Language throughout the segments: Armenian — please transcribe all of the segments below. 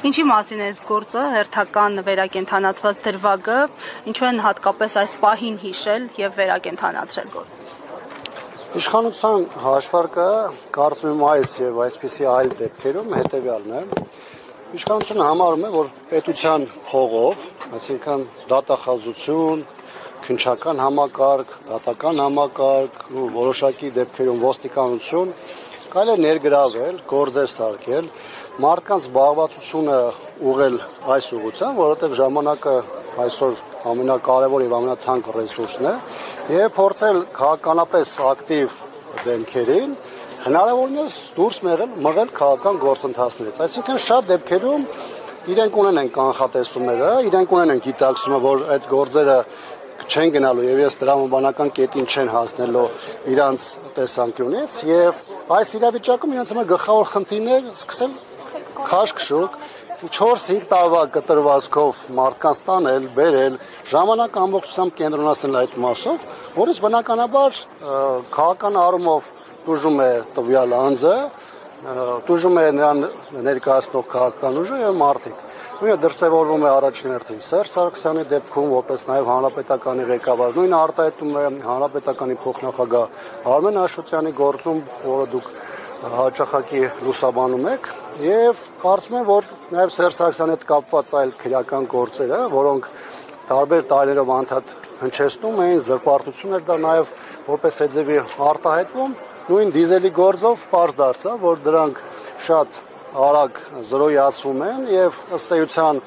Ինչի մասին է այս գործը, հերթական վերակենդանացված դրվագը, ինչու են հատկապես այս պահին հիշել եւ վերակենդանացրել գործը։ Իշխանության հաշվարկը կարծում եմ այս եւ այսպիսի այլ դեպքերում հետեւյալն է։ Իշխանությունը համարում է, որ պետության փողով, այսինքն դատախազություն, քննչական համակարգ, դատական համակարգ ու որոշակի դեպքերում ոստիկանություն կարելի է ներգրավել, գործեր սարքել, մարդկանց զբաղվածությունը ուղղել այս ուղղությամբ, որովհետև ժամանակը այսօր ամենակարևոր եւ ամենաթանկ ռեսուրսն է, եւ փորձել քաղաքականապես ակտիվ դեմքերին հնարավորինս դուրս մղել քաղաքական գործընթացներից։ Այսինքն շատ դեպքերում իրենք ունեն կանխատեսումները, իրենք ունեն գիտակցումը, որ այդ գործերը չեն գնալու եւ ես տրամաբանական կետին չեն հասնելու իրանց տեսանկյունից եւ այս իրավիճակում իրենց համար գլխավոր խնդիրն է սկսել քաշքշուկ 4-5 տարվա կտրվածքով մարդկանց տանել, բերել, ժամանակ ամբողջությամբ կենտրոնացնել այդ մասով, որից բնականաբար քաղաքական առումով տուժում է տվյալ անձը, տուժում է նրան ներկայացնող քաղաքական ուժը եւ մարդիկ։ Նույնը դրսևորվում է առաջին հերթին Սերժ Սարգսյանի դեպքում, որպես նաև հանրապետականի ղեկավար, նույնը արտահայտում է հանրապետականի փոխնախագահ Արմեն Աշոտյանի գործում, որը դուք հաճախակի լուսաբանում եք, եւ կարծում եմ, որ նաև Սերժ Սարգսյանի հետ կապված այլ քրեական գործերը, որոնք տարբեր տարիներով անդադ հնչեցնում էին, զրպարտություններ դա նաև որպես հետևի արտահայտվում, նույն դիզելի գործով պարզ դարձավ, որ դրանք շատ արագ զրոյացվում են եւ ըստ էության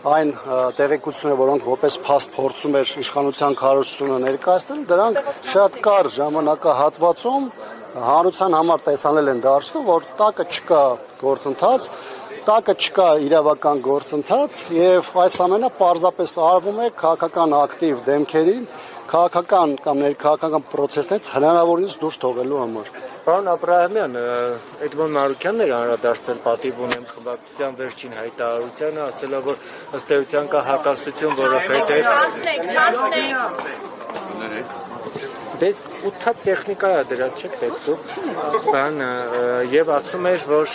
այն տեղեկությունները, որոնք որպես փաստ փորձում էր իշխանության քարոզությունը ներկայացնել, դրանք շատ կարճ ժամանակահատվածում հանրության համար տեսանել են դարձնում, որ տակը չկա գործընթաց, տակը չկա իրավական գործընթաց եւ այս ամենը պարզապես արվում է քաղաքական ակտիվ դեմքերին, քաղաքական կամ ներքաղաքական process-ներից հնարավորինս դուրս թողելու համար։ Պարոն Աբրահամյան, Էդմոն Մարուկյանն էր անդրադարձել պատիվ ունեմ խմբակցության վերջին հայտարարությանը, ասելով, որ ըստ էության կա հակասություն, որովհետև Դες ուտա տեխնիկա է դրա չեք տեսնում, բան եւ ասում էր, որ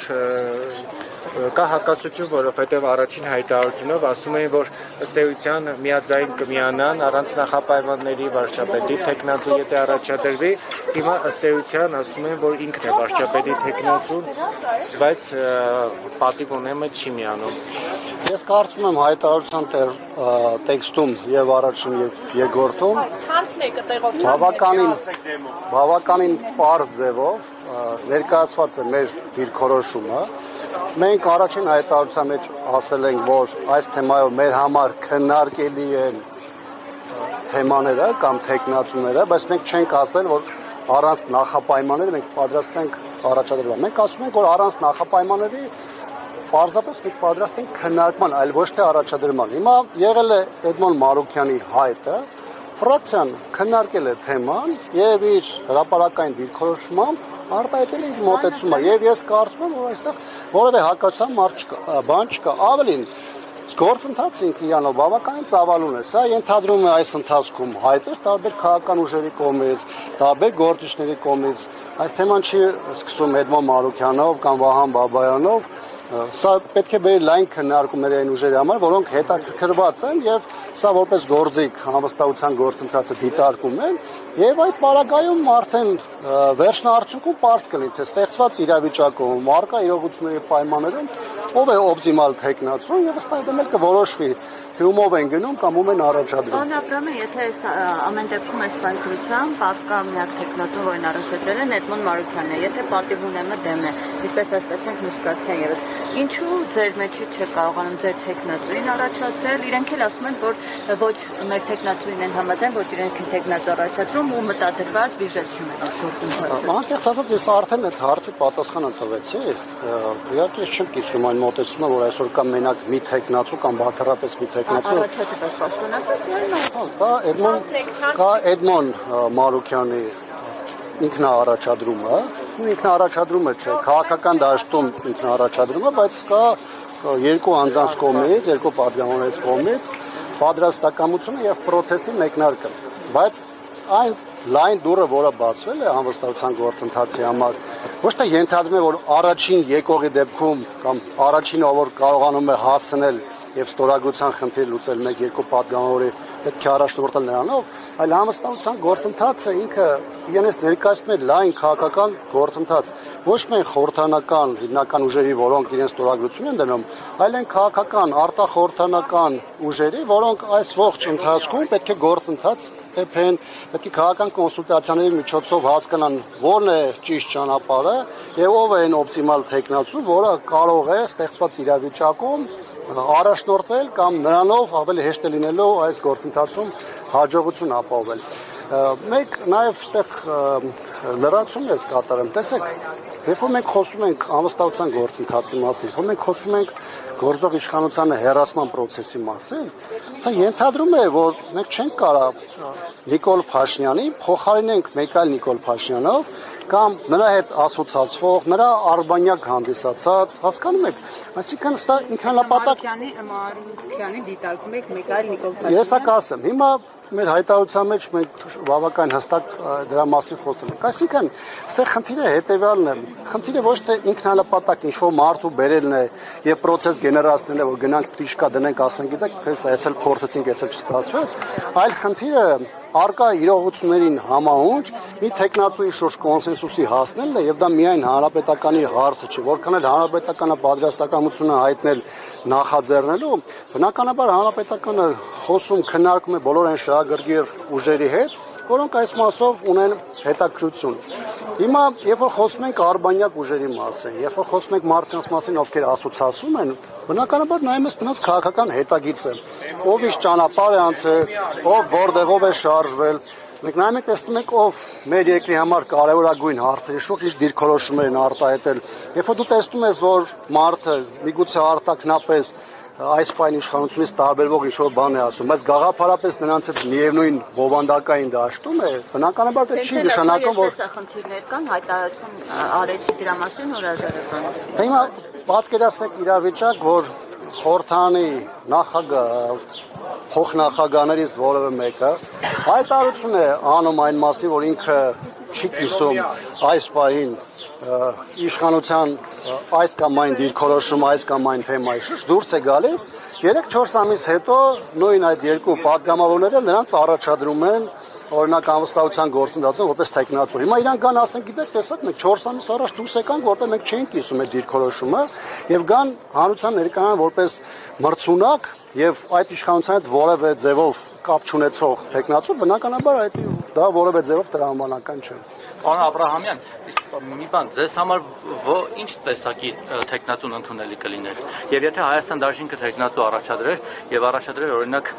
կա հակասություն, որովհետև առաջին հայտարարությունով ասում էին, որ ըստ էության միաձայն կմիանան առանց նախապայմանների վարչապետի թեկնածու եթե առաջադրվի, հիմա ըստ էության ասում են, որ ինքն է վարչապետի թեկնածուն, բայց պատիվ ունեմը չի միանում։ Ես կարծում եմ հայտարարության տեքստում եւ առաջին եւ երկրորդում բավականին պարզ ձևով ներկայացված է մեր դիրքորոշումը։ Մենք առաջին հայտարարության մեջ ասել ենք, որ այս թեմայով մեր համար քննարկելի են թեմաները կամ թեկնածուները, բայց մենք չենք ասել, որ առանց նախապայմանների մենք պատրաստ ենք առաջադրել։ Մենք ասում ենք, որ առանց նախապայմանների պարզապես մենք պատրաստ ենք քննարկման, այլ ոչ թե առաջադրման։ Հիմա եղել է Էդմոն Մարուկյանի հայտը, ֆրակցիան քննարկել է թեման եւ իր հրապարակային դիրքորոշմամբ արտահայտել իր մոտեցումը եւ ես կարծում եմ, որ այստեղ որևէ հակասության բան չկա։ Ավելին գործընթացը ինքը իրանով բավականին ծավալուն է։ Սա ենթադրում է այս ընթացքում հայտեր տարբեր քաղաքական ուժերի կողմից, տարբեր գործիչների կողմից։ Այս թեման չի սկսում Էդմոն Մարուկյանով կամ Վահան Բաբայանով։ Սա պետք է բերի լայն քննարկումների այն ուժերի համար, որոնք հետաքրքրված են եւ սա որպես գործիք համստահության գործընթացը դիտարկում են եւ այդ պարագայում արդեն վերջնարդյունքում պարզ կլինի թե ստեղծված իրավիճակում արկա իրողությունների պայմաններում ով է օպտիմալ տեխնացուն եւ ըստ այդմ էլ կորոշվի թե ումով են գնում կամ ում են առաջադրում։ Պարոն Աբրամյան, եթե ամեն դեպքում այս պայքարությամբ պատկա միակ տեխնացուն, որին առաջադրել են Էդմոն Մարուկյանն է, եթե պատիվ ունեմը դեմ է, ինչպես ասացինք Մուսկաթյան եւս, ինչու ձեր մեջի չէ կարողանում ձեր տեխնացուին առաջադրել, իրենք էլ ասում են, որ ոչ մեր տեխնացուին են համաձայն, ոչ իրենք են տեխնացու առաջադրում ու մտադրված բիզնեսում են գործընթացը։ Անկեղծ ասած, ես արդեն այդ հարցի պատասխանը տվեցի, իհարկե ես չեմ կիսում այն մոտեցումը, որ այսօր կա մենակ մի տեխնացու կամ բացառապես մի տեխնացու։ Կա Էդմոն Մարուկյանի ինքնաառաջադրումը, ինքնաառաջադրումը չէ, քաղաքական դաշտում ինքնաառաջադրումը, բայց կա երկու անձանց կողմից, երկու պատգամավորներից կողմից պատրաստակամությունը եւ process-ի մեկնարկը, բայց այն լայն դուռը, որը բացվել է անվստահության գործընթացի համար, Ոչ թե ենթադրում է, որ առաջին եկողի դեպքում կամ առաջինը, որ կարողանում է հասնել եւ ստորագրության խնդիր լուծել 1-2 падգամավորի պետք է առաջնորդել նրանով, այլ համստացության գործընթացը ինքը իրենից ներկայացնում է լայն քաղաքական գործընթաց, ոչ միայն խորհրդանական հիմնական ուժերի, որոնք իրենց ստորագրություն են դնում, այլ այն քաղաքական, արտախորհրդանական ուժերի, որոնք այս ողջ ընթացքում պետք է գործընթաց թեփեն, պետք է քաղաքական կոնսուլտացիաների միջոցով հասկանան որն է ճիշտ ճանապարհը եւ ով է այն օպտիմալ տեխնացու, որը կարող է ստեղծված իրավիճակում առաջնորդվել կամ նրանով ավելի հեշտ է լինելու այս գործընթացում հաջողություն ապահովել։ Մեկ նաև այդտեղ լրացում ես կատարեմ։ Տեսեք, երբ որ մենք խոսում ենք անվստահության գործընթացի մասին, երբ որ մենք խոսում ենք գործող իշխանության հերացման process-ի մասին, սա ենթադրում է, որ մենք չենք կարող Նիկոլ Փաշինյանին փոխարինենք մեկ այլ Նիկոլ Փաշինյանով կամ նրա հետ ասոցացվող, նրա արբանյակ հանդիսացած, հասկանում եք, այսինքն սա ինքնանպատակ Մարուկյանի դիտարկում եք մեկ այլ Նիկոլ Փաշինյան։ Ես ասեմ, հիմա մեր հայտարարության մեջ մենք բավական հստակ դրա մասին խոսում ենք։ Այսինքն, այստեղ խնդիրը հետևյալն է։ Խնդիրը ոչ թե ինքնանպատակ ինչ-որ մարդու բերելն է եւ process գեներացնելն է, որ գնանք պրիշկա դնենք, ասենք, գիտեք, քեզ այսել փորձեցինք, այսել չստացվեց, այլ խնդիրը արկա իրողություններին համահունչ մի տեխնացուի շուրջ կոնսենսուսի հասնելն է եւ դա միայն հանրապետականի հարցը չէ, որքան էլ հանրապետականը պատրաստակամությունը հայտնել նախաձեռնելու, բնականաբար հանրապետականը խոսում քննարկում է բոլոր այն շահագրգիռ ուժերի հետ, որոնք այս մասով ունեն հետաքրություն։ Հիմա, երբ որ խոսում ենք արբանյակ ուժերի մասին, երբ որ խոսում ենք մարդկանց մասին, ովքեր ասոցացում են, բնականաբար նայում ես նրանց քաղաքական հետագիծը, ով ինչ ճանապարհ է անցել, ով որտեղով է շարժվել, մենք նայում ենք տեսնում ենք ով մեր երկրի համար կարևորագույն հարցերի շուրջ ինչ դիրքորոշումներ են արտահայտել, երբ որ դու տեսնում ես, որ մարդը միգուցե արտաքնապես այս պայն իշխանությունից տարբերվող ինչ-որ բան է ասում, բայց գաղափարապես նրանց հետ միևնույն բովանդակային դաշտում է, բնականաբար դա չի նշանակում, որ խնդիրներ կան, հայտարարություն արեցի դրա մասին հրաժարական։ Հիմա պատկերացրեք իրավիճակ, որ խորհրդանի նախագահ, փոխնախագահներից որևէ մեկը հայտարարություն է անում այն մասին, որ ինքը չի կիսում այս պահին իշխանության այս կամ այն դիրքորոշում, այս կամ այն թեմայի շուրջ դուրս է գալիս, 3-4 ամիս հետո նույն այդ երկու падգամավորները նրանց առաջադրում են օրինակ անվստահության գործընթացը որպես տեխնացու։ Հիմա իրանք կան ասեն, գիտեք, տեսեք, մենք 4 ամիս առաջ դուրս եկանք, որտեղ մենք չէինք կիսում այդ դիրքորոշումը, եւ կան հանրության ներկայան որպես մրցունակ եւ այդ իշխանության հետ որևէ ձևով կապ չունեցող տեխնացու, բնականաբար այդ դա որևէ ձևով տրամաբանական չէ։ Պարոն Աբրահամյան, մի բան, ձեզ համար ինչ տեսակի տեխնացուն ընդունելի կլիներ։ Եվ եթե Հայաստան Դաշինքը տեխնացու առաջադրեր եւ առաջադրեր օրինակ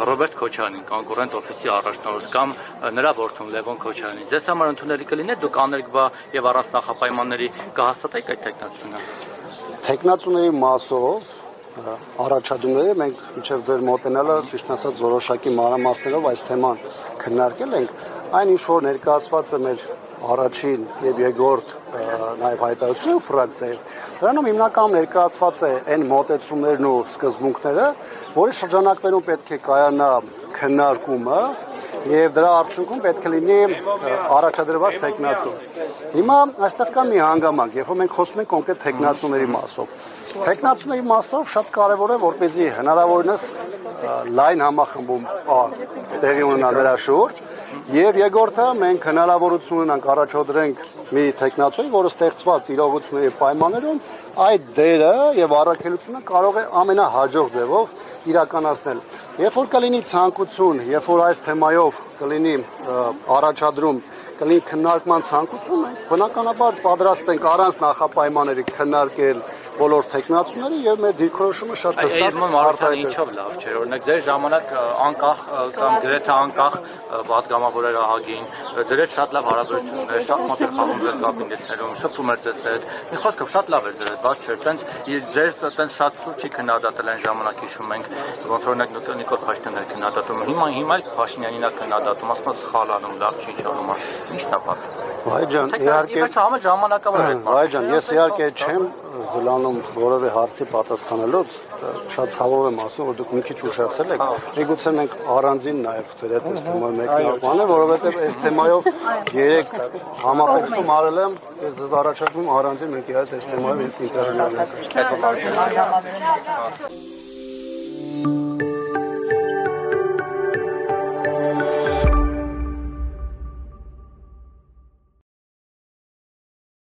Ռոբերտ Քոչարյանին, կոնկուրենտ օֆիսի առաջնորդ կամ նրա որդուն Լևոն Քոչարյանին, ձեզ համար ընդունելի կլիներ, դուք աներկբա եւ առանց նախապայմանների կհաստատեք այդ տեխնացությունը։ Տեխնացուների մասով առաջադրումները մենք մինչև ձեր մոտենալը ճիշտ ասած որոշակի մանրամասներով այս թեման քննարկել ենք, այն ինչ որ ներկայացված է մեր առաջին եւ երկրորդ նաեւ հայտարարության ֆրակցիայի, դրանում հիմնականում ներկայացված է այն մոտեցումներն ու սկզբունքները, որի շրջանակներում պետք է կայանա քննարկումը եւ դրա արդյունքում պետք է լինի առաջադրված տեխնացու։ Հիմա այստեղ կա մի հանգամանք, երբ որ մենք խոսում ենք կոնկրետ տեխնացուների մասով։ Տեխնացուների մասով շատ կարևոր է, որպեսզի հնարավորինս լայն համախմբում տեղի ունենա դրա շուրջ, եւ երկրորդը մենք հնարավորություն ունենք առաջադրենք մի տեխնացուի, որը ստեղծված իրողությունների պայմաններում այդ դերը եւ առաքելությունը կարող է ամենահաջող ձևով իրականացնել։ Երբ որ կլինի ցանկություն, երբ որ այս թեմայով կլինի առաջադրում, կլինի քննարկման ցանկություն, մենք բնականաբար պատրաստ ենք առանց նախապայմանների քննարկել բոլոր տեխնացուները եւ մեր դիրքորոշումը շատ հստակ արտահայտել։ Ինչով լավ չէ, օրինակ ձեր ժամանակ անկախ կամ գրեթե անկախ պատգամավորներ ահագին, դրեր շատ լավ հարաբերություններ, շատ մոտ էր խաղում ձեր կաբինետներում, շփվում էր ձեզ հետ։ Մի խոսքով շատ լավ էր ձեր հետ, բաց չէր, ձեր տենց շատ սուր չի քննադատել այն ժամանակ հիշում ենք, ոնց օրինակ Նիկոլ Փաշինյանն էր քննադատում, հիմա էլ Փաշինյանին է քննադատում, ասում է սխալանում, լավ չի ճանաչում։ Ի՞նչն է պատճառը։ Վայ ջան, իհարկե, ժամանակավոր է։ Վայ ջան, ես իհարկե չեմ զլանում ստանում որևէ հարցի պատասխանելուց, շատ ցավով եմ ասում, որ դուք մի քիչ ուշացել եք։ Միգուցե մենք առանձին նաև ձեր հետ այս թեմայով մեկնարկել, որովհետև այս թեմայով 3 համապետում արել եմ, ես առաջարկում առանձին մենք իրար այս թեմայով ինտերվյու անենք։